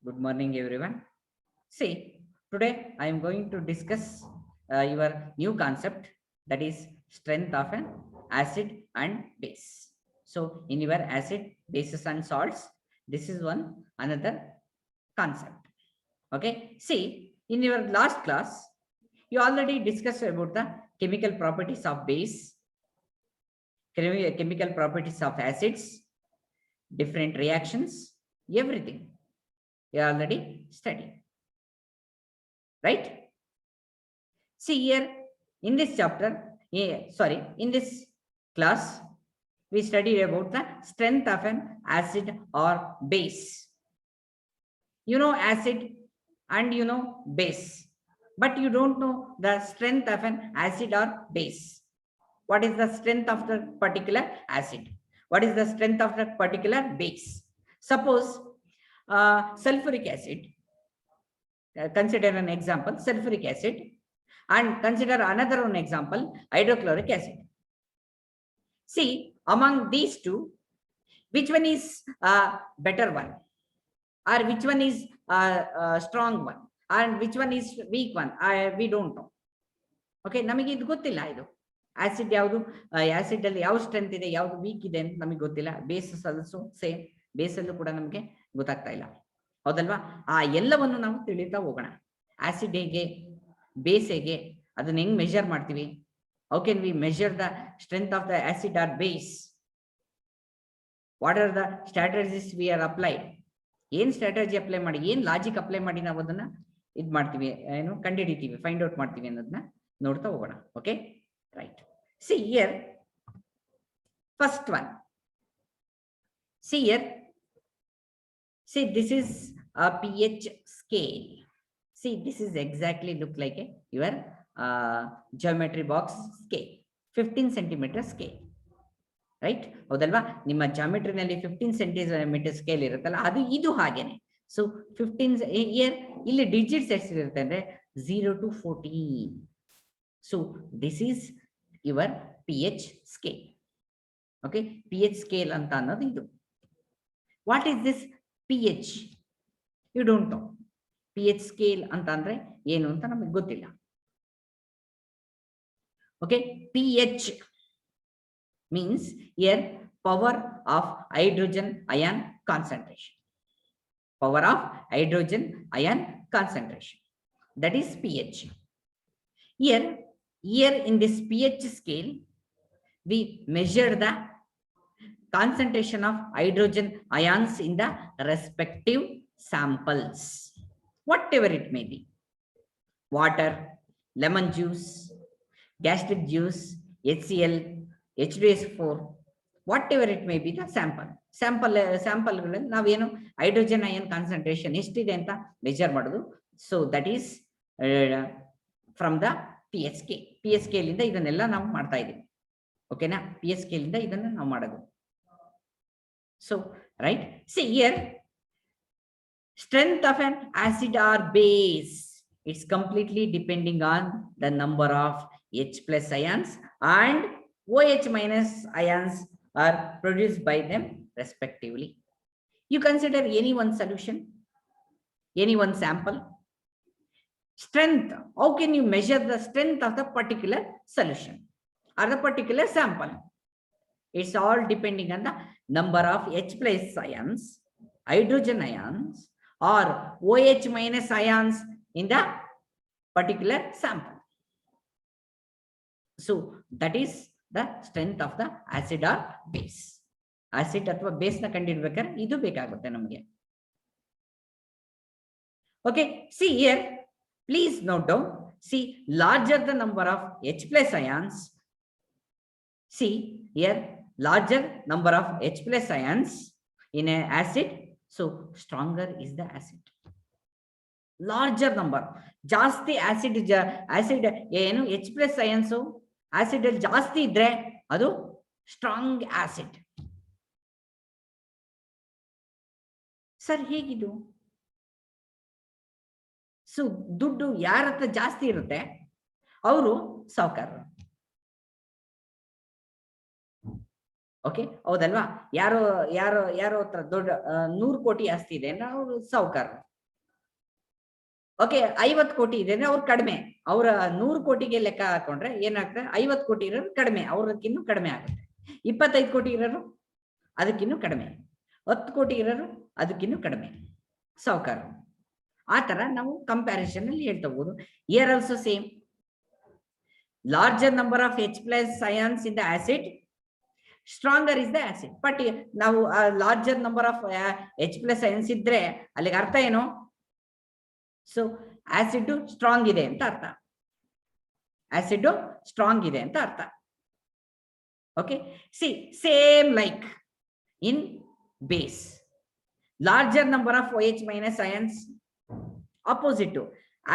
Good morning, everyone. See, today I am going to discuss your new concept, that is strength of an acid and base. So, in your acid, bases and salts, this is one another concept. Okay. See, in your last class, you already discussed about the chemical properties of base, chemical properties of acids, different reactions, everything. You already studied, right? See here in this chapter, in this class, we studied about the strength of an acid or base. You know acid and you know base, but you don't know the strength of an acid or base. What is the strength of the particular acid? What is the strength of the particular base? Suppose sulfuric acid, consider an example, sulfuric acid, and consider another one example, hydrochloric acid. See, among these two, which one is a better one, or which one is a strong one, and which one is weak one? We don't know. Okay, ನಮಗೆ ಇದು ಗೊತ್ತಿಲ್ಲ. ಇದು acid ಯಾವುದು, acid ಅಲ್ಲಿ ಯಾವ strength ಇದೆ, ಯಾವುದು weak ಇದೆ ಅಂತ ನಮಗೆ ಗೊತ್ತಿಲ್ಲ. ಬೇಸಸ್ ಆಲ್ಸೋ ಸೇಮ್, ಬೇಸಲ್ಲೂ ಕೂಡ ನಮಗೆ ಗೊತ್ತಾಗ್ತಾ ಇಲ್ಲ, ಹೌದಲ್ವಾ? ಆ ಎಲ್ಲವನ್ನು ನಾವು ತಿಳಿತಾ ಹೋಗೋಣ. ಆಸಿಡ್ ಹೇಗೆ, ಬೇಸ್ ಹೇಗೆ, ಅದನ್ನ ಹೆಂಗ್ ಮೆಜರ್ ಮಾಡ್ತೀವಿ? How can we measure the strength of the acid or base? What are the strategies we are applied? ಏನ್ ಸ್ಟ್ರಾಟಜಿ ಅಪ್ಲೈ ಮಾಡಿ, ಏನ್ ಲಾಜಿಕ್ ಅಪ್ಲೈ ಮಾಡಿ ನಾವು ಅದನ್ನ ಇದ್ ಮಾಡ್ತೀವಿ, ಏನು ಕಂಡುಹಿಡಿತೀವಿ, ಫೈಂಡ್ ಔಟ್ ಮಾಡ್ತೀವಿ ಅನ್ನೋದನ್ನ ನೋಡ್ತಾ ಹೋಗೋಣ. Okay, right. See here first one. See here, see this is a pH scale. See, this is exactly look like your geometry box scale, 15 centimeter scale, right? ಹೌದಲ್ವಾ? ನಿಮ್ಮ ಜಾಮೆಟ್ರಿ ನಲ್ಲಿ 15 ಸೆಂಟಿಮೀಟರ್ ಸ್ಕೇಲ್ ಇರುತ್ತಲ್ಲ, ಅದು ಇದು ಹಾಗೇನೆ. ಸೊ 15 ಇಯರ್ ಇಲ್ಲಿ digits ಎಷ್ಟಿರುತ್ತೆ ಅಂದ್ರೆ 0 to 14. So this is your pH scale. Okay, pH scale ಅಂತ ಅನ್ನೋದು ಇದು. What is this pH? You don't know. pH scale ಅಂತ ಅಂದ್ರೆ ಏನು ಅಂತ ನಮಗೆ ಗೊತ್ತಿಲ್ಲ. Okay, pH means here power of hydrogen ion concentration. Power of hydrogen ion concentration. That is pH. Here in this pH scale, we measure the concentration of hydrogen ions in the respective samples, whatever it may be: water, lemon juice, gastric juice, HCl, H2SO4, whatever it may be the sample ನಾವೇನು hydrogen ion concentration ಎಷ್ಟಿದೆ ಅಂತ measure ಮಾಡೋದು. So that is from the pH scale. pH scale ಇಂದ ಇದನ್ನೆಲ್ಲ ನಾವು ಮಾಡ್ತಾ ಇದ್ದೀವಿ. ಓಕೆನಾ? pH scale ಇಂದ ಇದನ್ನ ನಾವು ಮಾಡೋದು. So, right, see here, strength of an acid or base, it's completely depending on the number of H plus ions and OH minus ions are produced by them respectively. You consider any one solution, any one sample. Strength, how can you measure the strength of the particular solution or the particular sample? It's all depending on the number of H plus ions, hydrogen ions, or OH minus ions in the particular sample. So that is the strength of the acid or base. Acid ಅಥವಾ base ನ ಕಂಡುಹಿಡಬೇಕಾದ್ರೆ ಇದು ಬೇಕಾಗುತ್ತೆ ನಮಗೆ. Okay, see here, please note down. See, larger the number of H plus ions. See here, larger number of H plus ions in an acid, so stronger is the acid. Larger number, ಜಾಸ್ತಿ acid ಏನು H plus ions acid ಅಲ್ಲಿ ಜಾಸ್ತಿ ಇದ್ರೆ ಅದು strong acid. Sir ಹೇಗಿದು? So ದುಡ್ಡು ಯಾರ ಹತ್ರ ಜಾಸ್ತಿ ಇರುತ್ತೆ ಅವರು ಸಾಹುಕಾರರು. ಓಕೆ, ಹೌದಲ್ವಾ? ಯಾರೋ ಹತ್ರ ದೊಡ್ಡ 100 ಕೋಟಿ ಆಸ್ತಿ ಇದೆ ಅಂದ್ರೆ ಅವರು ಸಾಹುಕಾರರು. ಓಕೆ 50 ಕೋಟಿ ಇದೆ ಅಂದ್ರೆ ಅವ್ರು ಕಡಿಮೆ, ಅವರ 100 ಕೋಟಿಗೆ ಲೆಕ್ಕ ಹಾಕೊಂಡ್ರೆ ಏನಾಗ್ತದೆ, 50 ಕೋಟಿ ಇರೋರು ಕಡಿಮೆ, ಅವ್ರಕ್ಕಿನ್ನೂ ಕಡಿಮೆ ಆಗುತ್ತೆ. 25 ಕೋಟಿ ಇರೋರು ಅದಕ್ಕಿನ್ನೂ ಕಡಿಮೆ, 10 ಕೋಟಿ ಇರೋರು ಅದಕ್ಕಿನ್ನೂ ಕಡಿಮೆ ಸಾವುಕಾರ. ಆ ತರ ನಾವು ಕಂಪ್ಯಾರಿಸನ್ ಅಲ್ಲಿ ಹೇಳ್ತಾ ಹೋಗ್ಬೋದು. Here also same, larger number of H plus ions in the acid, stronger is the acid. But ನಾವು larger number of H plus ions ಇದ್ರೆ ಅಲ್ಲಿಗೆ ಅರ್ಥ ಏನು, ಸೊ ಆಸಿಡ್ ಸ್ಟ್ರಾಂಗ್ ಇದೆ ಅಂತ ಅರ್ಥ, ಆಸಿಡ್ ಸ್ಟ್ರಾಂಗ್ ಇದೆ ಅಂತ ಅರ್ಥ. Okay, C same like in base, larger number of OH minus ions, opposite to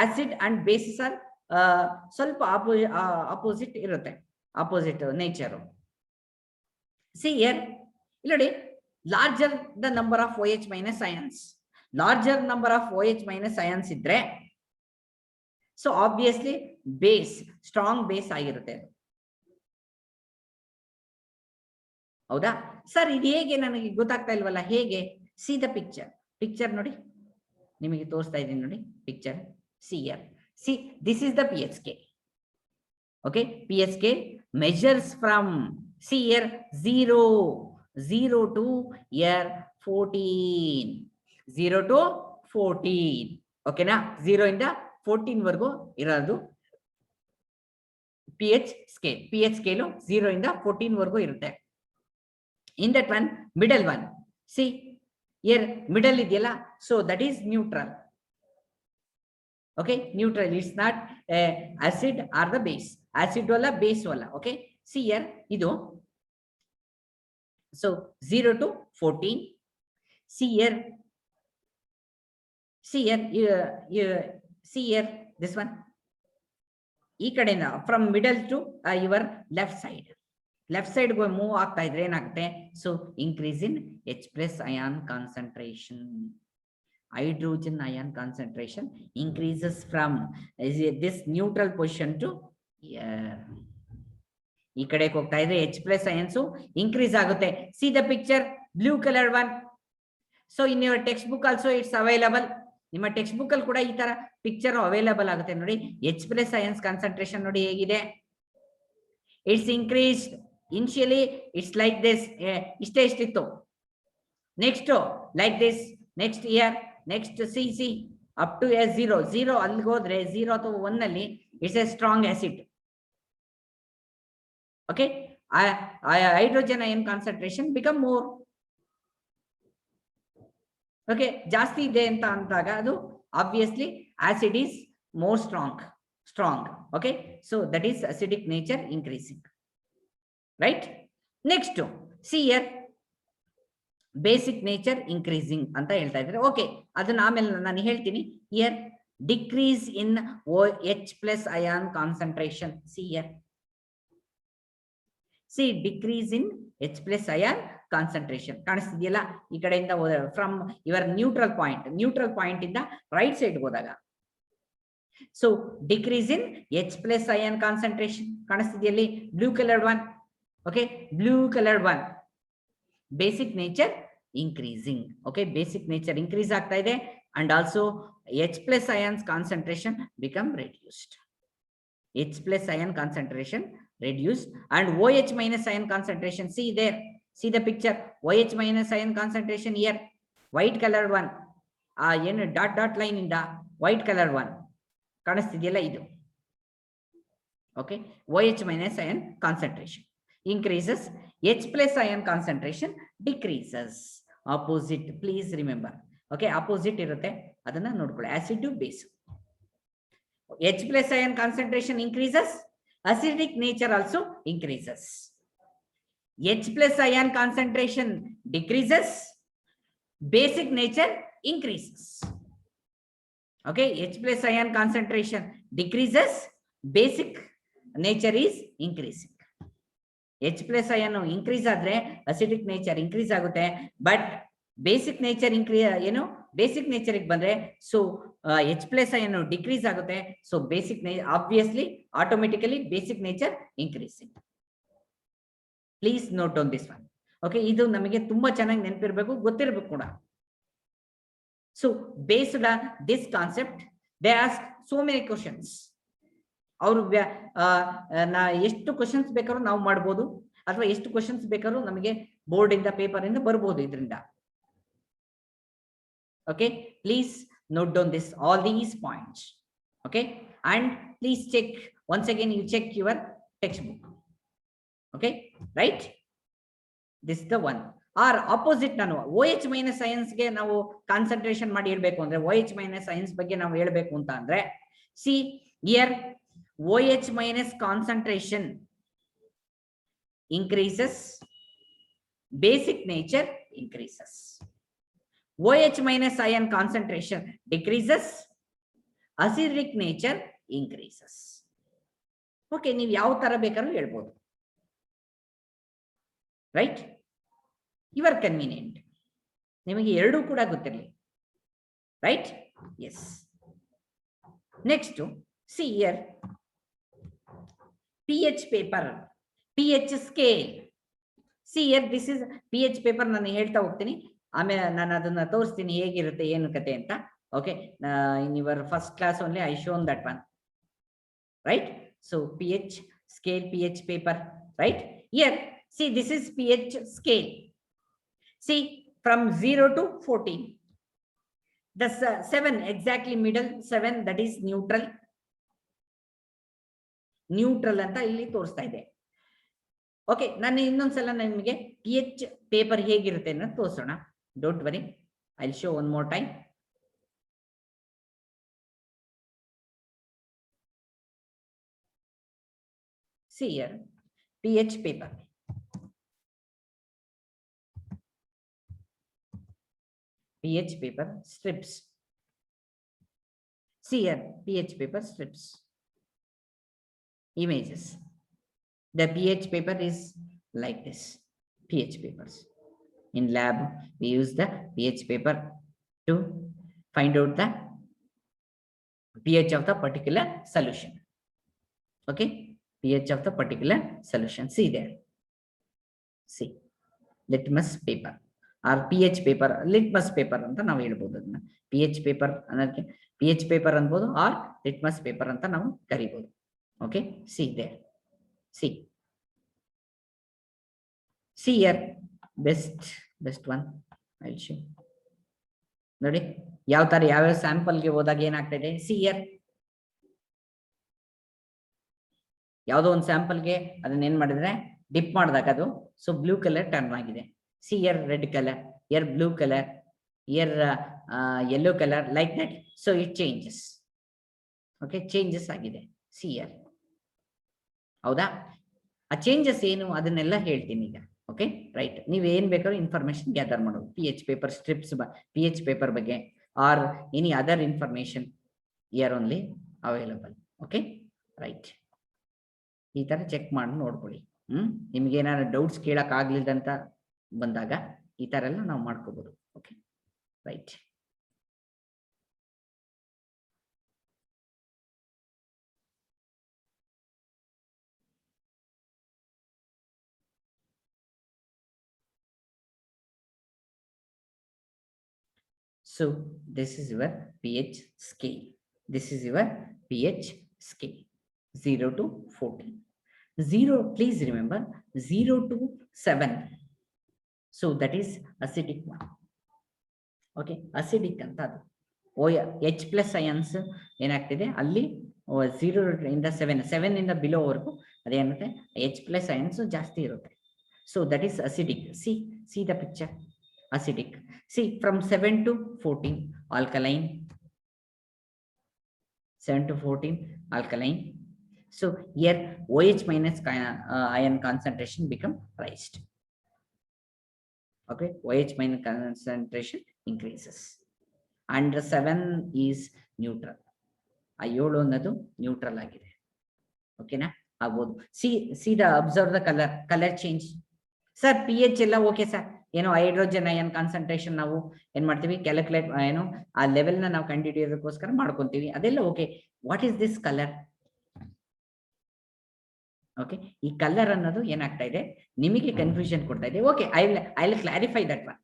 acid and bases are ಸ್ವಲ್ಪ ಅಪೋಸಿಟ್ ಇರುತ್ತೆ, ಅಪೋಸಿಟ್ ನೇಚರ್. ಸಿ ಹಿಯರ್ ಇಲ್ಲಿ ನೋಡಿ, larger the number of OH minus ions, larger number of OH minus ions ಇದ್ರೆ so obviously base strong base ಆಗಿರುತ್ತೆ. ಹೌದಾ sir, ಇದು ಹೇಗೆ ನನಗೆ ಗೊತ್ತಾಗ್ತಾ ಇಲ್ವಲ್ಲ, ಹೇಗೆ? ಸಿ ದ ಪಿಕ್ಚರ್, ಪಿಕ್ಚರ್ ನೋಡಿ, ನಿಮಗೆ ತೋರಿಸ್ತಾ ಇದ್ದೀನಿ ನೋಡಿ picture. See here, see this is the PHK. Okay, PHK measures from, see here, 0 to here 14, 0 to 14. Okay na, 0 ಇಂದ 14 ವರೆಗೂ ಇರೋದು pH scale. pH scale 0 ಇಂದ 14 ವರೆಗೂ ಇರುತ್ತೆ. In that one, middle one, see here middle ಇದೆಯಲ್ಲ, so that is neutral. Okay, neutral, it's not acid or the base, acid wala base wala. Okay, see here idu, so 0 to 14. See here, see here, see here, this one ee kadena from middle to your left side go move aagta idre enagutte, so increase in H plus ion concentration, hydrogen ion concentration increases from this neutral position to here. ಈ ಕಡೆ ಹೋಗ್ತಾ ಇದ್ರೆ H plus ions increase ಆಗುತ್ತೆ. See the picture, blue colored one. So in your textbook also it's available. ನಿಮ್ಮ text book ಅಲ್ಲಿ ಕೂಡ ಈ ತರ ಪಿಕ್ಚರ್ ಅವೈಲಬಲ್ ಆಗುತ್ತೆ ನೋಡಿ. H plus ions concentration ನೋಡಿ ಹೇಗಿದೆ, it's increased. Initially it's like this, ಇಷ್ಟೇ ಇಷ್ಟಿತ್ತು, next like this, next here, next C up to S0 ಅಲ್ಲಿಗೆ ಹೋದ್ರೆ 0 ಅಥವಾ 1 ಅಲ್ಲಿ it's a strong acid. Okay, hydrogen ion concentration become more. Okay, ಜಾಸ್ತಿ ಇದೆ ಅಂತ ಅಂದಾಗ ಅದು obviously acid is more strong. Okay, so that is acidic nature increasing, right. Next see here, basic nature increasing ಅಂತ ಹೇಳ್ತಾ ಇದ್ದಾರೆ. ಓಕೆ, ಅದನ್ನ ಆಮೇಲೆ ನಾನು ಹೇಳ್ತೀನಿ. Here decrease in OH plus ion concentration. See here, see decrease in H plus ion concentration ಕಾಣಿಸ್ತಿದೆಯಲ್ಲ ಈ ಕಡೆಯಿಂದ ಫ್ರಮ್ ಯುವರ್ ನ್ಯೂಟ್ರಲ್ ಪಾಯಿಂಟ್ ಇಂದ ರೈಟ್ ಸೈಡ್ ಹೋದಾಗ, so decrease in H plus ion concentration ಕಾಣಿಸ್ತಿದೆಯಲ್ಲಿ, blue coloured one. Okay, blue coloured one, basic nature increasing. Okay, basic nature increase ಆಗ್ತಾ ಇದೆ, and also H plus ions concentration become reduced. H plus ion concentration reduced, and OH minus ion concentration, see there, see the picture, OH minus ion concentration here, white colored one, ಏನು dot line ಇಂದ white colored one ಕಾಣಿಸ್ತಿದೆಯಲ್ಲ ಇದು. Okay, OH minus ion concentration increases, H plus ion concentration decreases. Opposite, please remember. Okay, opposite irutte, adanna nodಕೊಳ್ಳಿ, acid to base. H plus ion concentration increases, acidic nature also increases. H plus ion concentration decreases, basic nature increases. Okay, H plus ion concentration decreases, basic nature is increasing. H plus ion increase ಆದ್ರೆ acidic nature increase ಆಗುತ್ತೆ, but basic nature basic nature ಬಂದ್ರೆ so H plus ion decrease ಆಗುತ್ತೆ. So basic obviously automatically basic nature increasing. Please note on this one. Okay, ಇದು ನಮಗೆ ತುಂಬಾ ಚೆನ್ನಾಗಿ ನೆನಪಿರ್ಬೇಕು, ಗೊತ್ತಿರ್ಬೇಕು ಕೂಡ. So based on this concept, they ask so many questions. ಅವರು ಎಷ್ಟು ಕ್ವಶನ್ಸ್ ಬೇಕಾದ್ರೂ ನಾವು ಮಾಡ್ಬೋದು, ಅಥವಾ ಎಷ್ಟು ಕ್ವಶನ್ಸ್ ಬೇಕಾದ್ರೂ ನಮಗೆ ಬೋರ್ಡ್ ಇಂದ ಪೇಪರ್ ಇಂದ ಬರ್ಬೋದು ಇದರಿಂದ. Okay, please note down this, all these points. Okay, and please check once again, you check your textbook. Okay, right? This is the one. Or opposite ನಾನು OH minus science ಗೆ ನಾವು concentration ಮಾಡಿ ಹೇಳ್ಬೇಕು ಅಂದ್ರೆ, OH minus science ಬಗ್ಗೆ ನಾವು ಹೇಳ್ಬೇಕು ಅಂತ ಅಂದ್ರೆ, see here OH minus concentration increases, basic nature increases. OH minus ion concentration decreases, acidic nature increases. Okay, ನೀವು ಯಾವ ತರ ಬೇಕಾದ್ರೂ ಹೇಳ್ಬೋದು, ರೈಟ್? ಯುವರ್ ಕನ್ವೀನಿಯಂಟ್, ನಿಮಗೆ ಎರಡೂ ಕೂಡ ಗೊತ್ತಿರಲಿ, right? Yes. Next see here pH paper, pH scale. See here this is pH paper. ನಾನು ಹೇಳ್ತಾ ಹೋಗ್ತೀನಿ, ಆಮೇಲೆ ನಾನು ಅದನ್ನ ತೋರಿಸ್ತೀನಿ ಹೇಗಿರುತ್ತೆ ಏನು ಕತೆ ಅಂತ. Okay, in your first class only I shown that one, right? So pH scale, pH paper, right? Here see, this is pH scale. See, from 0 to 14, the 7 exactly middle 7, that is neutral. Neutral ಅಂತ ಇಲ್ಲಿ ತೋರಿಸ್ತಾ ಇದೆ. Okay, ನಾನು ಇನ್ನೊಂದ್ಸಲ ನಿಮಗೆ pH paper ಹೇಗಿರುತ್ತೆ ಅನ್ನೋದು ತೋರಿಸೋಣ. Don't worry, I will show one more time. See here, pH paper. pH paper strips. See here, pH paper strips. Images. The pH paper is like this. pH papers. In lab, we use the pH paper to find out the pH of the particular solution. Okay, pH of the particular solution. See there. See, litmus paper or pH paper, litmus paper anta ನಾವು ಹೇಳ್ಬೋದು. ಅದನ್ನ pH paper ಅನ್ನೋದಕ್ಕೆ pH paper ಅನ್ಬೋದು or litmus paper ಅಂತ ನಾವು ಕರಿಬೋದು. Okay, see there. See here, best one I will show. ನೋಡಿ ಯಾವ ತರ ಯಾವ ಸ್ಯಾಂಪಲ್ ಗೆ ಹೋದಾಗ ಏನಾಗ್ತಾ ಇದೆ. See here, ಯಾವುದೋ ಒಂದು ಸ್ಯಾಂಪಲ್ ಗೆ ಅದನ್ನ ಏನ್ ಮಾಡಿದ್ರೆ ಡಿಪ್ ಮಾಡಿದಾಗ ಅದು ಸೊ ಬ್ಲೂ ಕಲರ್ ಟರ್ನ್ ಆಗಿದೆ. See here, red color, here blue color, here yellow color, like that. So it changes. Okay, changes ಆಗಿದೆ. See here, ಹೌದಾ? ಆ ಚೇಂಜಸ್ ಏನು ಅದನ್ನೆಲ್ಲ ಹೇಳ್ತೀನಿ ಈಗ. Okay, right? ನೀವು ಏನ್ ಬೇಕಾದ್ರೂ ಇನ್ಫಾರ್ಮೇಶನ್ ಗ್ಯಾದರ್ ಮಾಡೋದು pH paper strips, pH paper ಬಗ್ಗೆ are any other information here only available. Okay, right? ಈ ತರ ಚೆಕ್ ಮಾಡಿ ನೋಡ್ಕೊಳ್ಳಿ. ನಿಮ್ಗೆ ಏನಾದ್ರು ಡೌಟ್ಸ್ ಕೇಳಕ್ ಆಗ್ಲಿಲ್ಲದಂತ ಬಂದಾಗ ಈ ತರ ಎಲ್ಲ ನಾವು ಮಾಡ್ಕೋಬಹುದು. Okay, right? So this is your pH scale. This is your pH scale, 0 to 14. 0, please remember, 0 to 7. So that is acidic one. Okay, acidic anta adu. H plus ions ಏನಾಗ್ತಿದೆ ಅಲ್ಲಿ 0 ಇಂದ 7 ಇಂದ ಬಿಲೋ ವರೆಗೂ ಅದೇನಂತೆ H plus ions ಜಾಸ್ತಿ ಇರುತ್ತೆ. So that is acidic. See the picture. Acidic. See, from 7 to 14 alkaline, 7 to 14 alkaline. So here OH minus ion concentration become raised. Okay, OH minus concentration increases, and 7 is neutral. ಆ 7 ಅನ್ನೋದು neutral ಆಗಿದೆ. ಓಕೆನಾ? ಆಗ್ಬೋದು. see the observe the color change. Sir pH ಎಲ್ಲ okay sir, ಏನೋ hydrogen ion concentration ನಾವು ಏನ್ ಮಾಡ್ತೀವಿ ಕ್ಯಾಲ್ಕುಲೇಟ್, ಏನೋ ಆ ಲೆವೆಲ್ ನ ನಾವು ಕಂಡುಹಿಡಿಯೋದಕ್ಕೋಸ್ಕರ ಮಾಡ್ಕೊಂತೀವಿ, ಅದೆಲ್ಲ okay. What is this colour? Okay, ಈ ಕಲರ್ ಅನ್ನೋದು ಏನಾಗ್ತಾ ಇದೆ ನಿಮಗೆ ಕನ್ಫ್ಯೂಷನ್ ಕೊಡ್ತಾ ಇದೆ. Okay, I will clarify that one.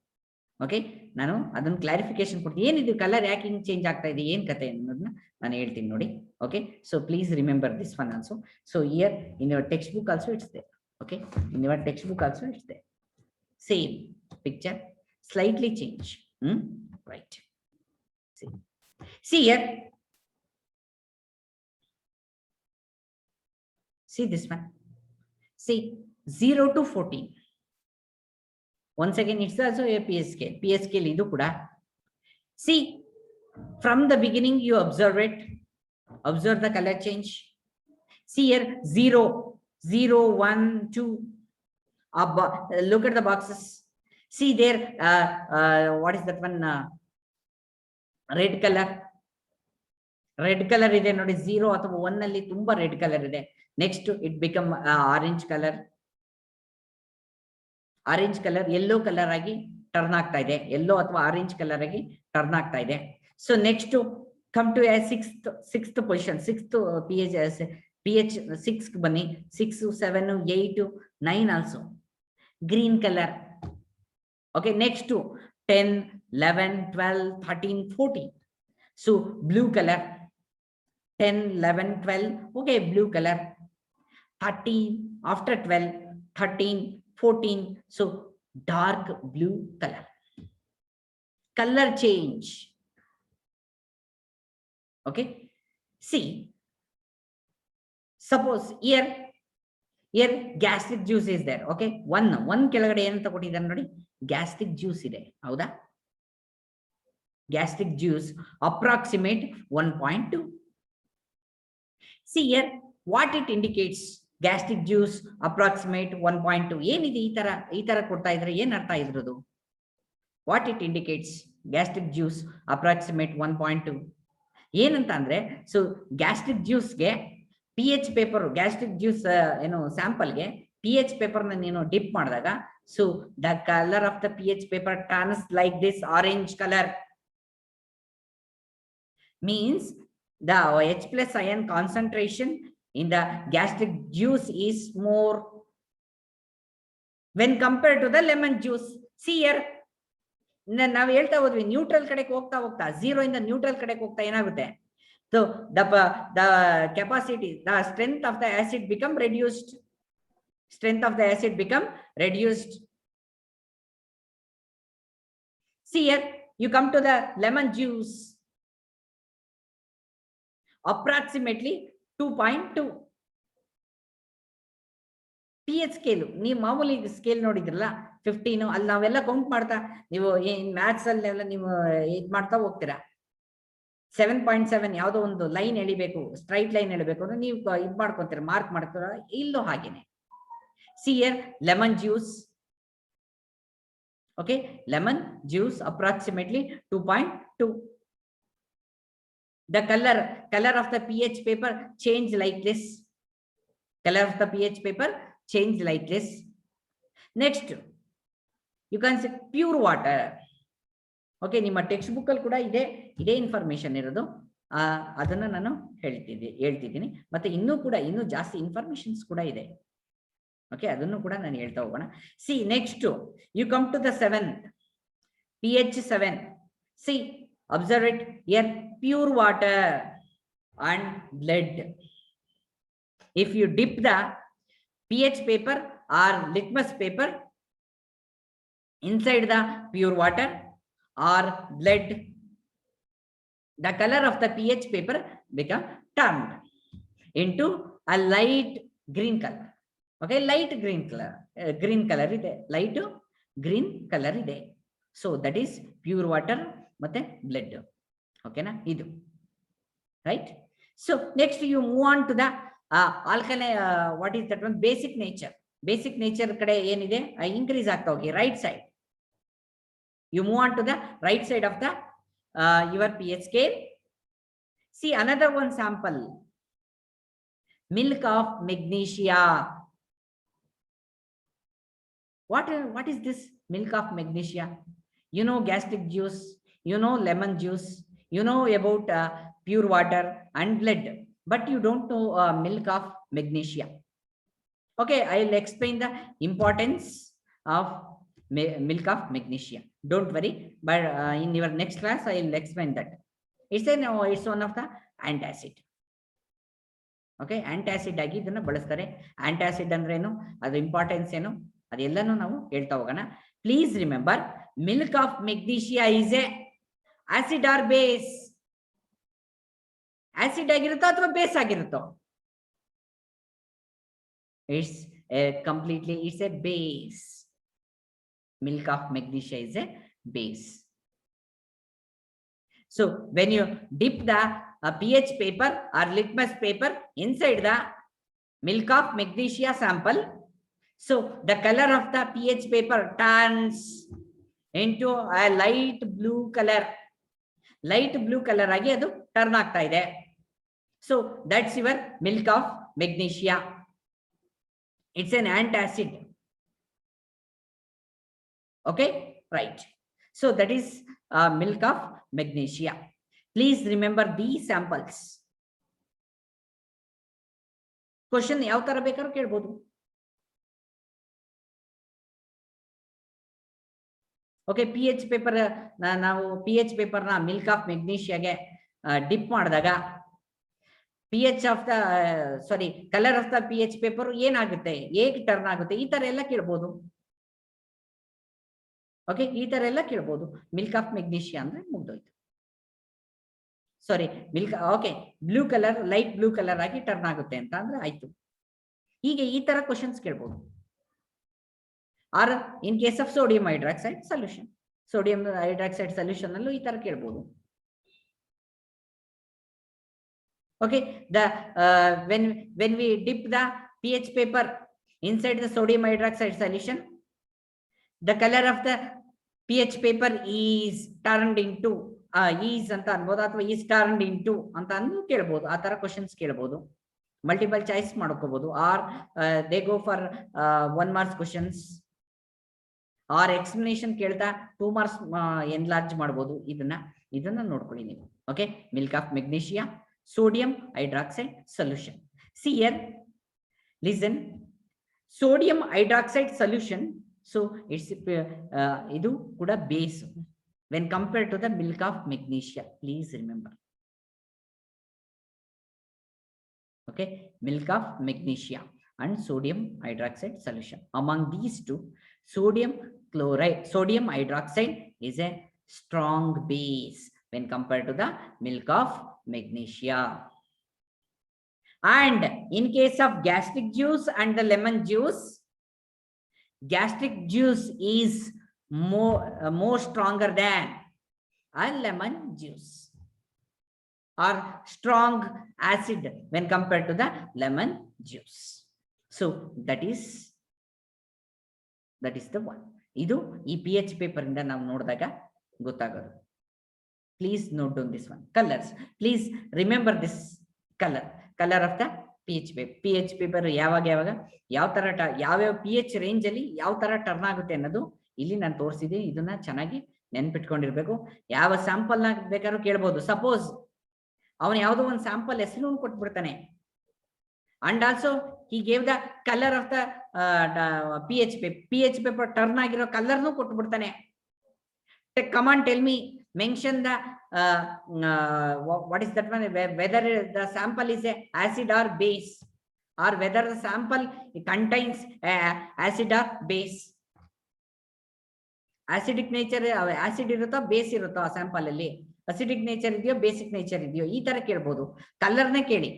Okay, ನಾನು ಅದನ್ನ ಕ್ಲಾರಿಫಿಕೇಶನ್ ಕೊಡ್ತೀನಿ. ಏನಿದು ಕಲರ್ ಯಾಕೆ ಹಿಂಗ್ ಚೇಂಜ್ ಆಗ್ತಾ ಇದೆ, ಏನ್ ಕತೆ ಅನ್ನೋದನ್ನ ನಾನು ಹೇಳ್ತೀನಿ ನೋಡಿ. Okay, so please remember this one also. So here in your textbook also it's there. Okay, in your textbook also it's there. Same picture, slightly change. Right. See here. See this one. See 0 to 14. Once again, it's also a PS scale. PS scale idu kuda. See, from the beginning you observe it. Observe the color change. See here 0, 0, 1, 2. Look at the boxes. See there. What is that one? Red color. Red color ide nodi. 0 ಅಥವಾ 1 ಅಲ್ಲಿ ತುಂಬಾ red color ಇದೆ. Next it become orange color. Orange color yellow color ಆಗಿ turn ಆಗ್ತಾ ಇದೆ. yellow ಅಥವಾ orange color ಆಗಿ turn ಆಗ್ತಾ ಇದೆ. So next come to a sixth position. Sixth pH 6 ಬನ್ನಿ. 6, 7, 8, 9 also green color. Okay, next to 10, 11, 12, 13, 14. So blue color. 10, 11, 12. Okay, blue color. 13 after 12, 13, 14. So dark blue color. Color change. Okay, see, suppose here gastric juice is there. Okay, one ಕೆಳಗಡೆ ಏನಂತ ಕೊಟ್ಟಿದ್ದಾರೆ ನೋಡಿ, gastric juice ಇದೆ. ಹೌದಾ? Gastric juice approximate 1.2. See here what it indicates. Gastric juice approximate 1.2. ಏನಿದೆ ಈ ತರ ಕೊಡ್ತಾ ಇದ್ರೆ ಏನ್ ಅರ್ಥ ಇದ್ರದು? What it indicates, gastric juice approximate 1.2. ಏನಂತ ಅಂದ್ರೆ, ಸೊ ಗ್ಯಾಸ್ಟ್ರಿಕ್ ಜ್ಯೂಸ್ಗೆ pH ಪೇಪರ್, ಗ್ಯಾಸ್ಟ್ರಿಕ್ ಜ್ಯೂಸ್ ಸ್ಯಾಂಪಲ್ಗೆ pH ಪೇಪರ್ ನೀನು ಡಿಪ್ ಮಾಡಿದಾಗ, so the colour of the pH paper turns like this orange colour. Means the H+ ion concentration in the gastric juice is more when compared to the lemon juice. See here, ನಾವು ಹೇಳ್ತಾ ಹೋದ್ವಿ neutral ಕಡೆಗೆ ಹೋಗ್ತಾ 0 ಇಂದ neutral ಕಡೆಗೆ ಹೋಗ್ತಾ ಏನಾಗುತ್ತೆ? So the capacity, the strength of the acid become reduced. Strength of the acid become reduced. See here, you come to the lemon juice. Approximately 2.2 pH scale. ನೀವು ಮಾಮೂಲಿ ಸ್ಕೇಲ್ ನೋಡಿದ್ರಲ್ಲ 15, ಅಲ್ಲಿ ನಾವೆಲ್ಲ ಕೌಂಟ್ ಮಾಡ್ತಾ, ನೀವು ಮ್ಯಾಥ್ಸ್ ಅಲ್ಲೆಲ್ಲ ನೀವು ಇದ್ ಮಾಡ್ತಾ ಹೋಗ್ತೀರಾ. 7.7 ಯಾವುದೋ ಒಂದು ಲೈನ್ ಎಳಿಬೇಕು, ಸ್ಟ್ರೈಟ್ ಲೈನ್ ಎಳಿಬೇಕು ಅಂದ್ರೆ ನೀವು ಇದ್ ಮಾಡ್ಕೊಂತೀರ, ಮಾರ್ಕ್ ಮಾಡ್ತೀರ. ಇಲ್ಲೂ ಹಾಗೇನೆ. See here, lemon juice. Okay, lemon juice approximately 2.2. The color of the pH paper change like this. Color of the pH paper change like this. Next, you can say pure water. Okay, ನಿಮ್ಮ text book ಅಲ್ಲಿ ಕೂಡ ಇದೇ information ಇರೋದು. ಅದನ್ನ ನಾನು ಹೇಳ್ತಿದ್ದೀನಿ. ಮತ್ತೆ ಇನ್ನೂ ಜಾಸ್ತಿ ಇನ್ಫಾರ್ಮೇಶನ್ಸ್ ಕೂಡ ಇದೆ. ಓಕೆ, ಅದನ್ನು ಕೂಡ ನಾನು ಹೇಳ್ತಾ ಹೋಗೋಣ. See next you come to the 7th pH 7. See observe it here, pure water and blood. If you dip the pH paper or litmus paper inside the pure water or blood, the color of the pH paper become turned into a light green color. Okay, light green color. Green color ide, light green color ide. So that is pure water ಮತ್ತೆ blood. ಓಕೆನಾ, ಇದು right. So next you move on to the alkali. What is that one? Basic nature. Basic nature ಕಡೆ ಏನಿದೆ increase ಆಗ್ತಾ ಹೋಗಿ right side. You move on to the right side of the your pH scale. See another one sample, milk of magnesia. What is this milk of magnesia? You know gastric juice, you know lemon juice, you know about pure water and blood, but you don't know milk of magnesia. Okay, I'll explain the importance of milk of magnesia. Don't worry, but in your next class I will explain that. It's one of the antacid. Okay antacid ಆಗಿ ಇದನ್ನ ಬಳಸ್ತಾರೆ. Antacid ಅಂದ್ರೆ ಏನು, ಅದ್ರ importance ಏನು, ಅದೆಲ್ಲನೂ ನಾವು ಹೇಳ್ತಾ ಹೋಗೋಣ. Please remember, milk of magnesia is a acid or base. Acid ಆಗಿರುತ್ತೋ ಅಥವಾ ಬೇಸ್ ಆಗಿರುತ್ತೋ? It's completely it's a base. Milk of magnesia is a base. So when you dip the pH paper or litmus paper inside the milk of magnesia sample, so the color of the pH paper turns into a light blue color. Light blue color agi adu turn aagta ide. So that's your milk of magnesia. It's an antacid. Okay, right. So that is milk of magnesia. Please remember these samples. Question ಯಾವ ತರ ಬೇಕಾದ್ರೂ ಕೇಳಬಹುದು. Okay, pH paper ನಾವು pH paper ನ milk of ಮೆಗ್ನೀಷಿಯಾಗೆ drip ಮಾಡಿದಾಗ pH of the colour of the pH paper ಏನಾಗುತ್ತೆ, ಹೇಗೆ turn ಆಗುತ್ತೆ, ಈ ತರ ಎಲ್ಲ ಕೇಳಬಹುದು. ಓಕೆ, ಈ ತರ ಎಲ್ಲ ಕೇಳಬಹುದು. ಮಿಲ್ಕ್ ಆಫ್ ಮೆಗ್ನೀಷಿಯಾ ಅಂದ್ರೆ ಮುಗ್ದೋಯ್ತು. Sorry, milk okay blue colour, light blue colour ಆಗಿ ಟರ್ನ್ ಆಗುತ್ತೆ ಅಂತ ಅಂದ್ರೆ ಆಯ್ತು. ಹೀಗೆ ಈ ತರ ಕ್ವಶನ್ಸ್ ಕೇಳಬಹುದು. Or in case of sodium hydroxide solution, sodium hydroxide solution ಅಲ್ಲೂ ಈ ತರ ಕೇಳಬಹುದು. Okay, the when we dip the pH paper inside the sodium hydroxide solution, the color of the pH paper is turned into is ಅಂತ ಅನ್ಬೋದು, ಅಥವಾ is turned into ಅಂತ ಅಂದು ಕೇಳ್ಬೋದು. ಆ ತರ ಕ್ವಶನ್ಸ್ ಕೇಳ್ಬೋದು. ಮಲ್ಟಿಪಲ್ ಚಾಯ್ಸ್ ಮಾಡ್ಕೋಬಹುದು, or they go for 1 marks questions, or explanation ಕೇಳ್ತಾ 2 marks ಎನ್ಲಾರ್ಜ್ ಮಾಡ್ಬೋದು. ಇದನ್ನ ನೋಡ್ಕೊಳ್ಳಿ ನೀವು. Okay, milk of magnesia, sodium hydroxide solution. See here, listen, sodium hydroxide solution, so it's idu kuda base when compared to the milk of magnesia. Please remember. Okay, milk of magnesia and sodium hydroxide solution. Among these two, sodium hydroxide is a strong base when compared to the milk of magnesia. And in case of gastric juice and the lemon juice, gastric juice is more stronger than a lemon juice, or strong acid when compared to the lemon juice. So that is the one. Idu ee pH paper inda ನಾವು ನೋಡಿದಾಗ ಗೊತ್ತಾಗೋದು. Please note down this one. Colors, please remember this color of the pH paper ಯಾವಾಗ ಯಾವ ತರ ಯಾವ pH range ಅಲ್ಲಿ ಯಾವ ತರ ಟರ್ನ್ ಆಗುತ್ತೆ ಅನ್ನೋದು ಇಲ್ಲಿ ನಾನು ತೋರಿಸಿದ್ದೀನಿ. ಇದನ್ನ ಚೆನ್ನಾಗಿ ನೆನ್ಪಿಟ್ಕೊಂಡಿರ್ಬೇಕು. ಯಾವ ಸ್ಯಾಂಪಲ್ ನ ಬೇಕಾದ್ರೂ ಕೇಳ್ಬೋದು. ಸಪೋಸ್ ಅವನು ಯಾವುದೋ ಒಂದು ಸ್ಯಾಂಪಲ್ ಹೆಸರು ಕೊಟ್ಬಿಡ್ತಾನೆ, and also he gave the colour of the pH paper turn ಆಗಿರೋ ಕಲರ್ನು ಕೊಟ್ಬಿಡ್ತಾನೆ. Come on tell me, mention the what is that one, whether the sample is a acid or base, or whether the sample contains acid or base. acidic nature acid ಇರುತ್ತೋ base ಇರುತ್ತೋ ಆ sample ಅಲ್ಲಿ, acidic nature ಇದೆಯೋ basic nature ಇದೆಯೋ, ಈ ತರ ಕೇಳ್ಬೋದು. ಕಲರ್ನೇ ಕೇಳಿ.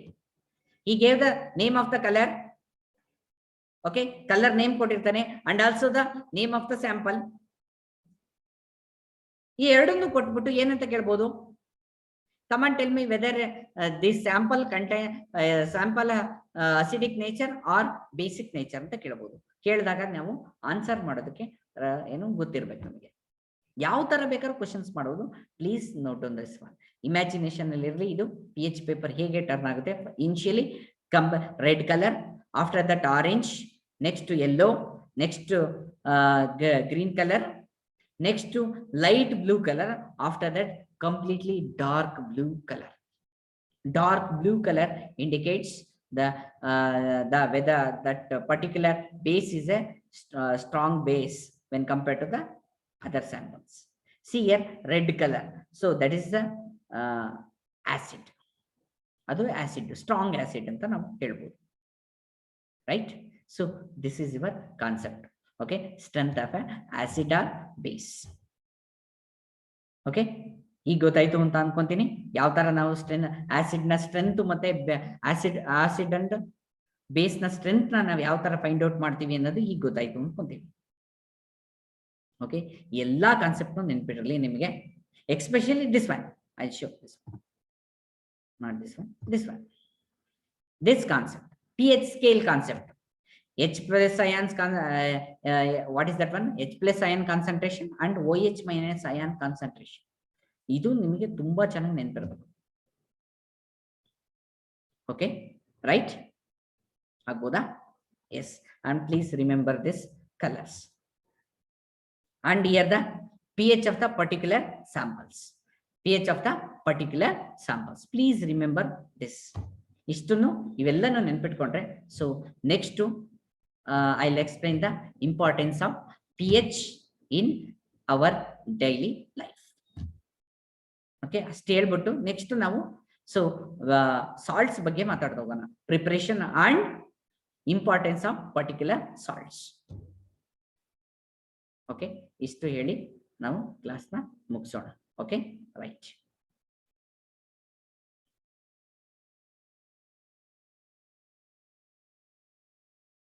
he gave the name of the color. okay, colour name ಕೊಟ್ಟಿರ್ತಾನೆ, and also the name of the sample. ಈ ಎರಡನ್ನು ಕೊಟ್ಬಿಟ್ಟು ಏನಂತ ಕೇಳ್ಬೋದು, come on tell me whether this sample sample acidic nature or basic nature ಅಂತ ಕೇಳ್ಬೋದು. ಕೇಳಿದಾಗ ನಾವು ಆನ್ಸರ್ ಮಾಡೋದಕ್ಕೆ ಏನು ಗೊತ್ತಿರ್ಬೇಕು ನಮಗೆ. ಯಾವ ತರ ಬೇಕಾದ್ರೂ ಕ್ವಶನ್ಸ್ ಮಾಡೋದು. Please note on this one. Imagination ಅಲ್ಲಿ ಇರಲಿ. ಇದು pH ಪೇಪರ್ ಹೇಗೆ ಟರ್ನ್ ಆಗುತ್ತೆ. Initially red colour, after that orange, next yellow, next green colour, next to light blue color, after that completely dark blue color. Dark blue color indicates the whether that particular base is a strong base, when compared to the other samples. See here, red color. So that is the acid. ಅದು acid, strong acid ಅಂತ ನಾವು ಹೇಳ್ಬೋದು. Right? So this is your concept. Okay, strength of a acid or base. Okay, ಈಗ ಗೊತ್ತಾಯ್ತು ಅಂತ ಅನ್ಕೊಂತೀನಿ ಯಾವ ತರ ನಾವು ಆಸಿಡ್ ನ ಸ್ಟ್ರೆಂತ್ ಮತ್ತೆ ಆಸಿಡ್ ಅಂಡ್ ಬೇಸ್ ನ ಸ್ಟ್ರೆಂತ್ ನಾವು ಯಾವ ತರ ಫೈಂಡ್ ಔಟ್ ಮಾಡ್ತೀವಿ ಅನ್ನೋದು ಈಗ ಗೊತ್ತಾಯ್ತು ಅನ್ಕೊಂತೀವಿ. ಓಕೆ, ಎಲ್ಲಾ ಕಾನ್ಸೆಪ್ಟ್ ನೆನ್ಪಿರಲಿ ನಿಮಗೆ, especially this one I show this one, not this one, this one, this concept, pH scale concept. H plus ions what is that one? H plus ion concentration and OH minus ion concentration. ಇದು ನಿಮಗೆ ತುಂಬಾ ಚೆನ್ನಾಗಿ ನೆನಪಿರಬೇಕು. Okay, right ಆಗ್ಬೋದಾ? Yes, and please remember this colors and here the pH of the particular samples. pH of the particular samples, please remember this. ಇಷ್ಟನ್ನು ಇವೆಲ್ಲನೂ ನೆನ್ಪಿಟ್ಕೊಂಡ್ರೆ, so next I'll explain the importance of pH in our daily life. Okay, ಅಷ್ಟೇ ಹೇಳ್ಬಿಟ್ಟು next ನಾವು so salts ಬಗ್ಗೆ ಮಾತಾಡ್ತಾ ಹೋಗೋಣ. Preparation and importance of particular salts. Okay, ಇಷ್ಟು ಹೇಳಿ ನಾವು ಕ್ಲಾಸ್ನ ಮುಗಿಸೋಣ. Okay, right.